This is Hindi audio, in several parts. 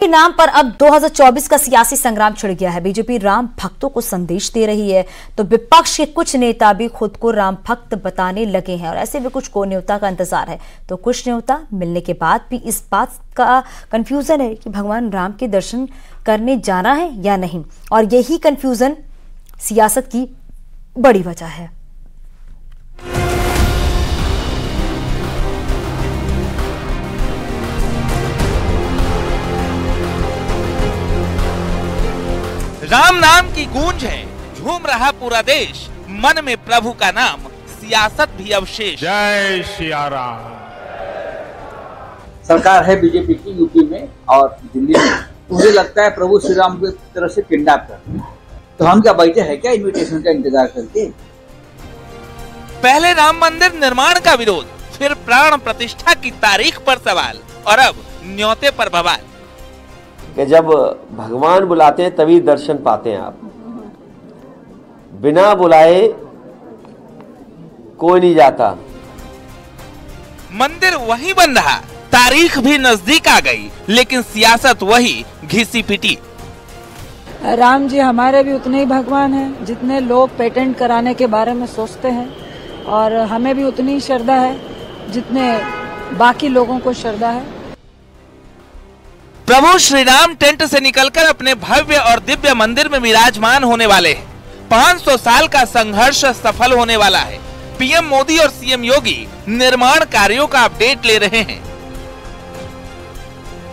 के नाम पर अब 2024 का सियासी संग्राम छिड़ गया है। बीजेपी राम भक्तों को संदेश दे रही है तो विपक्ष के कुछ नेता भी खुद को राम भक्त बताने लगे हैं और ऐसे में कुछ को न्योता का इंतजार है। तो कुछ न्योता मिलने के बाद भी इस बात का कंफ्यूजन है कि भगवान राम के दर्शन करने जाना है या नहीं, और यही कंफ्यूजन सियासत की बड़ी वजह है। राम नाम की गूंज है, झूम रहा पूरा देश, मन में प्रभु का नाम, सियासत भी अवशेष। जय सिया राम। सरकार है बीजेपी की यूपी में और दिल्ली में। मुझे लगता है प्रभु श्री राम की तरफ से किडनैप कर, तो हम क्या बैठे हैं क्या इन्विटेशन का इंतजार करके? पहले राम मंदिर निर्माण का विरोध, फिर प्राण प्रतिष्ठा की तारीख पर सवाल और अब न्योते पर बवाल। कि जब भगवान बुलाते हैं तभी दर्शन पाते हैं आप, बिना बुलाए कोई नहीं जाता। मंदिर वही बन रहा, तारीख भी नजदीक आ गई, लेकिन सियासत वही घिसी पिटी। राम जी हमारे भी उतने ही भगवान हैं जितने लोग पेटेंट कराने के बारे में सोचते हैं, और हमें भी उतनी ही श्रद्धा है जितने बाकी लोगों को श्रद्धा है। प्रभु श्री राम टेंट से निकलकर अपने भव्य और दिव्य मंदिर में विराजमान होने वाले हैं। 500 साल का संघर्ष सफल होने वाला है। पीएम मोदी और सीएम योगी निर्माण कार्यों का अपडेट ले रहे हैं,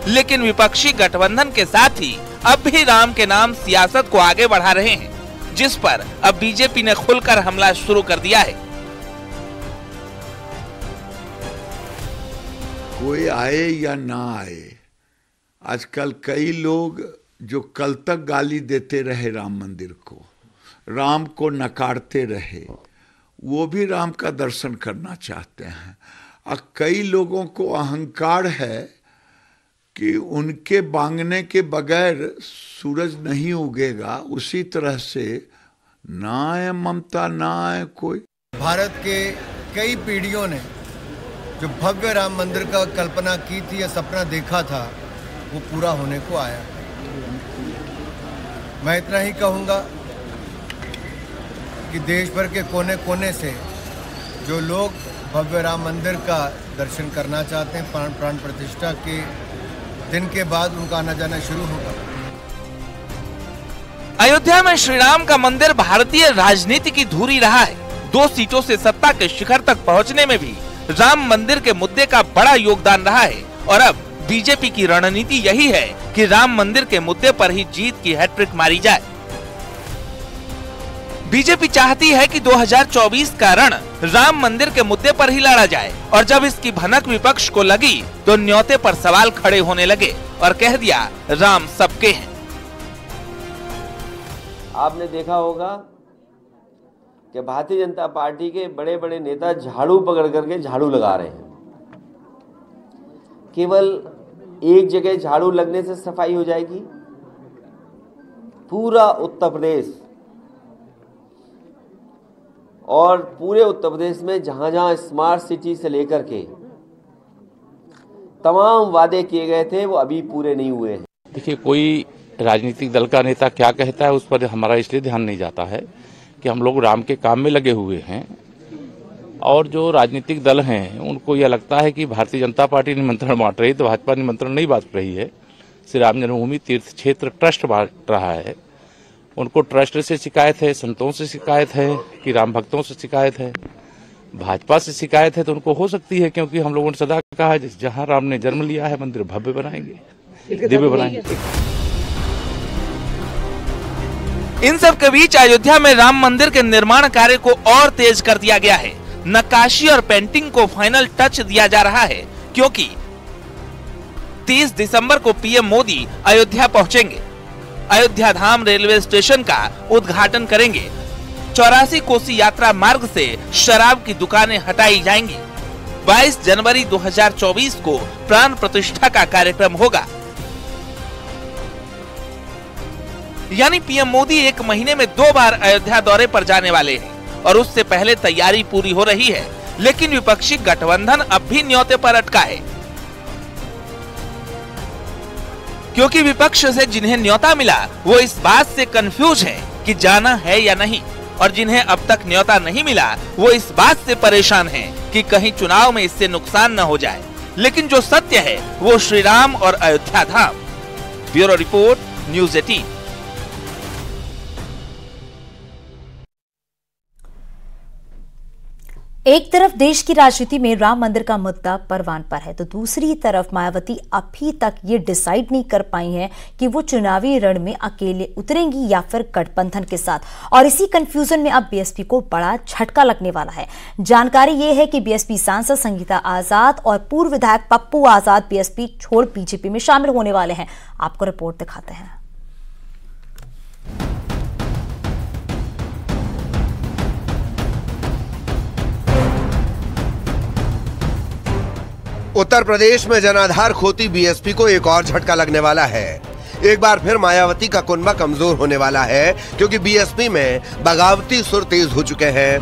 लेकिन विपक्षी गठबंधन के साथ ही अब भी राम के नाम सियासत को आगे बढ़ा रहे हैं, जिस पर अब बीजेपी ने खुलकर हमला शुरू कर दिया है। कोई आए या ना आए, आजकल कई लोग जो कल तक गाली देते रहे राम मंदिर को, राम को नकारते रहे, वो भी राम का दर्शन करना चाहते हैं। और कई लोगों को अहंकार है कि उनके बांगने के बगैर सूरज नहीं उगेगा। उसी तरह से ना आए ममता, ना आए कोई। भारत के कई पीढ़ियों ने जो भव्य राम मंदिर का कल्पना की थी या सपना देखा था, वो पूरा होने को आया। मैं इतना ही कहूँगा कि देश भर के कोने कोने से जो लोग भव्य राम मंदिर का दर्शन करना चाहते हैं, प्राण प्रतिष्ठा के दिन के बाद उनका आना जाना शुरू होगा। अयोध्या में श्री राम का मंदिर भारतीय राजनीति की धुरी रहा है। 2 सीटों से सत्ता के शिखर तक पहुंचने में भी राम मंदिर के मुद्दे का बड़ा योगदान रहा है, और अब बीजेपी की रणनीति यही है कि राम मंदिर के मुद्दे पर ही जीत की हैट्रिक मारी जाए। बीजेपी चाहती है कि 2024 का रण राम मंदिर के मुद्दे पर ही लड़ा जाए, और जब इसकी भनक विपक्ष को लगी तो न्योते पर सवाल खड़े होने लगे और कह दिया राम सबके हैं। आपने देखा होगा कि भारतीय जनता पार्टी के बड़े बड़े नेता झाड़ू पकड़ करके झाड़ू लगा रहे हैं। केवल एक जगह झाड़ू लगने से सफाई हो जाएगी? पूरा उत्तर प्रदेश और पूरे उत्तर प्रदेश में जहां जहां स्मार्ट सिटी से लेकर के तमाम वादे किए गए थे, वो अभी पूरे नहीं हुए हैं। देखिए, कोई राजनीतिक दल का नेता क्या कहता है उस पर हमारा इसलिए ध्यान नहीं जाता है कि हम लोग राम के काम में लगे हुए हैं, और जो राजनीतिक दल हैं उनको यह लगता है कि भारतीय जनता पार्टी निमंत्रण बांट रही है तो भाजपा निमंत्रण नहीं बांट रही है। श्री राम जन्मभूमि तीर्थ क्षेत्र ट्रस्ट बांट रहा है। उनको ट्रस्ट से शिकायत है, संतों से शिकायत है कि राम भक्तों से शिकायत है, भाजपा से शिकायत है तो उनको हो सकती है, क्योंकि हम लोगों ने सदा कहा है जहां राम ने जन्म लिया है मंदिर भव्य बनाएंगे, दिव्य बनाएंगे। इन सब के बीच अयोध्या में राम मंदिर के निर्माण कार्य को और तेज कर दिया गया है। नक्काशी और पेंटिंग को फाइनल टच दिया जा रहा है, क्योंकि 30 दिसंबर को पीएम मोदी अयोध्या पहुंचेंगे। अयोध्या धाम रेलवे स्टेशन का उद्घाटन करेंगे। 84 कोसी यात्रा मार्ग से शराब की दुकानें हटाई जाएंगी। 22 जनवरी 2024 को प्राण प्रतिष्ठा का कार्यक्रम होगा। यानी पीएम मोदी 1 महीने में 2 बार अयोध्या दौरे पर जाने वाले हैं, और उससे पहले तैयारी पूरी हो रही है। लेकिन विपक्षी गठबंधन अब भी न्योते पर अटका है। क्योंकि विपक्ष से जिन्हें न्योता मिला वो इस बात से कंफ्यूज है कि जाना है या नहीं, और जिन्हें अब तक न्योता नहीं मिला वो इस बात से परेशान हैं कि कहीं चुनाव में इससे नुकसान न हो जाए। लेकिन जो सत्य है वो श्री राम और Ayodhya Dham. Bureau report, news 18। एक तरफ देश की राजनीति में राम मंदिर का मुद्दा परवान पर है, तो दूसरी तरफ मायावती अभी तक ये डिसाइड नहीं कर पाई हैं कि वो चुनावी रण में अकेले उतरेंगी या फिर गठबंधन के साथ। और इसी कंफ्यूजन में अब बीएसपी को बड़ा झटका लगने वाला है। जानकारी ये है कि बीएसपी सांसद संगीता आजाद और पूर्व विधायक पप्पू आजाद बीएसपी छोड़ बीजेपी में शामिल होने वाले हैं। आपको रिपोर्ट दिखाते हैं। उत्तर प्रदेश में जनाधार खोती बीएसपी को एक और झटका लगने वाला है। एक बार फिर मायावती का कुनबा कमजोर होने वाला है, क्योंकि बीएसपी में बगावती सुर तेज हो चुके हैं।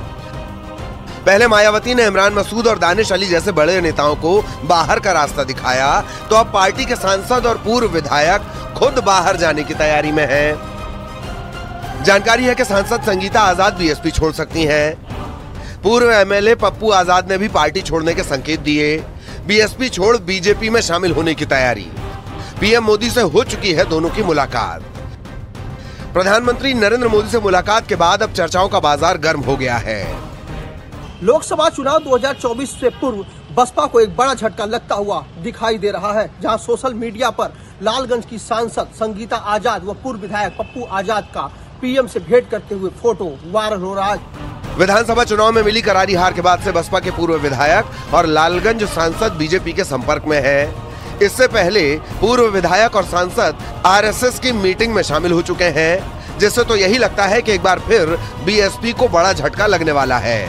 पहले मायावती ने इमरान मसूद और दानिश अली जैसे बड़े नेताओं को बाहर का रास्ता दिखाया, तो अब पार्टी के सांसद और पूर्व विधायक खुद बाहर जाने की तैयारी में हैं। जानकारी है कि सांसद संगीता आजाद बीएसपी छोड़ सकती हैं। पूर्व एमएलए पप्पू आजाद ने भी पार्टी छोड़ने के संकेत दिए। बीएसपी छोड़ बीजेपी में शामिल होने की तैयारी। पीएम मोदी से हो चुकी है दोनों की मुलाकात। प्रधानमंत्री नरेंद्र मोदी से मुलाकात के बाद अब चर्चाओं का बाजार गर्म हो गया है। लोकसभा चुनाव 2024 से पूर्व बसपा को एक बड़ा झटका लगता हुआ दिखाई दे रहा है, जहां सोशल मीडिया पर लालगंज की सांसद संगीता आजाद व पूर्व विधायक पप्पू आजाद का पीएम से भेंट करते हुए फोटो वायरल हो रहा है। विधानसभा चुनाव में मिली करारी हार के बाद से बसपा के पूर्व विधायक और लालगंज सांसद बीजेपी के संपर्क में हैं। इससे पहले पूर्व विधायक और सांसद आरएसएस की मीटिंग में शामिल हो चुके हैं, जिससे तो यही लगता है कि एक बार फिर बीएसपी को बड़ा झटका लगने वाला है।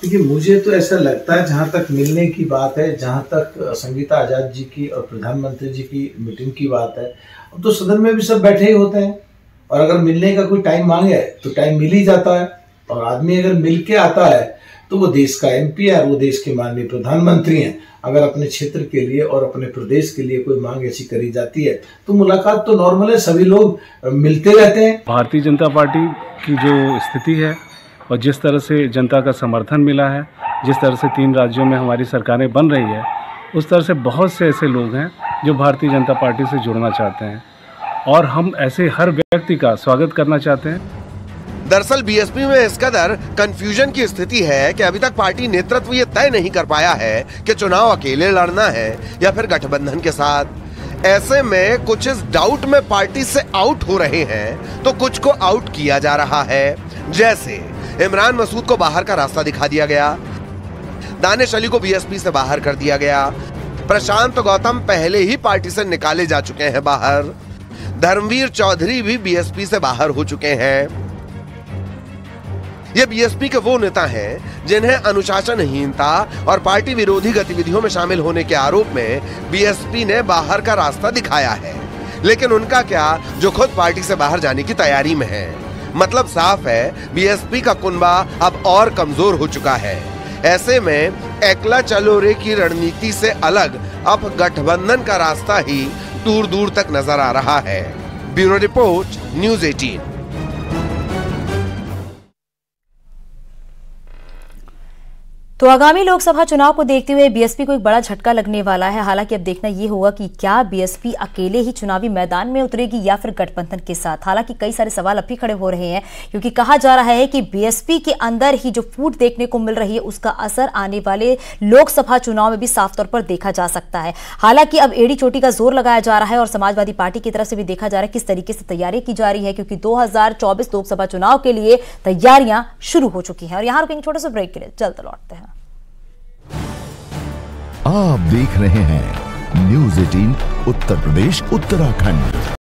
देखिए, मुझे तो ऐसा लगता है, जहां तक मिलने की बात है, जहां तक संगीता आजाद जी की और प्रधानमंत्री जी की मीटिंग की बात है, अब तो सदन में भी सब बैठे ही होते हैं, और अगर मिलने का कोई टाइम मांगे तो टाइम मिल ही जाता है। और आदमी अगर मिल के आता है तो वो देश का एमपी है, वो देश के माननीय प्रधानमंत्री हैं। अगर अपने क्षेत्र के लिए और अपने प्रदेश के लिए कोई मांग ऐसी करी जाती है तो मुलाकात तो नॉर्मल है, सभी लोग मिलते रहते हैं। भारतीय जनता पार्टी की जो स्थिति है और जिस तरह से जनता का समर्थन मिला है, जिस तरह से 3 राज्यों में हमारी सरकारें बन रही है, उस तरह से बहुत से ऐसे लोग हैं जो भारतीय जनता पार्टी से जुड़ना चाहते हैं, और हम ऐसे हर व्यक्ति का स्वागत करना चाहते हैं। दरअसल बीएसपी में इस कदर कंफ्यूजन की स्थिति है कि अभी तक पार्टी नेतृत्व ये तय नहीं कर पाया है कि चुनाव अकेले लड़ना है या फिर गठबंधन के साथ। ऐसे में कुछ इस डाउट में पार्टी से आउट हो रहे हैं, तो कुछ को आउट किया जा रहा है। जैसे इमरान मसूद को बाहर का रास्ता दिखा दिया गया, दानिश अली को बीएसपी से बाहर कर दिया गया, प्रशांत गौतम पहले ही पार्टी से निकाले जा चुके हैं बाहर, धर्मवीर चौधरी भी बीएसपी से बाहर हो चुके हैं। ये बीएसपी के वो नेता हैं जिन्हें अनुशासनहीनता और पार्टी विरोधी गतिविधियों में शामिल होने के आरोप में बीएसपी ने बाहर का रास्ता दिखाया है। लेकिन उनका क्या, जो खुद पार्टी से बाहर जाने की तैयारी में है। मतलब साफ है, बीएसपी का कुनबा अब और कमजोर हो चुका है। ऐसे में एकला चलो रे की रणनीति से अलग अब गठबंधन का रास्ता ही दूर दूर तक नजर आ रहा है। Bureau report, news 18। तो आगामी लोकसभा चुनाव को देखते हुए बीएसपी को एक बड़ा झटका लगने वाला है। हालांकि अब देखना यह होगा कि क्या बीएसपी अकेले ही चुनावी मैदान में उतरेगी या फिर गठबंधन के साथ। हालांकि कई सारे सवाल अब भी खड़े हो रहे हैं, क्योंकि कहा जा रहा है कि बीएसपी के अंदर ही जो फूट देखने को मिल रही है उसका असर आने वाले लोकसभा चुनाव में भी साफ तौर पर देखा जा सकता है। हालांकि अब एड़ी चोटी का जोर लगाया जा रहा है और समाजवादी पार्टी की तरफ से भी देखा जा रहा है किस तरीके से तैयारी की जा रही है, क्योंकि 2024 लोकसभा चुनाव के लिए तैयारियां शुरू हो चुकी हैं। और यहां रुकेंगे छोटे से ब्रेक के लिए, जल्द लौटते हैं। आप देख रहे हैं न्यूज़ 18 उत्तर प्रदेश उत्तराखंड।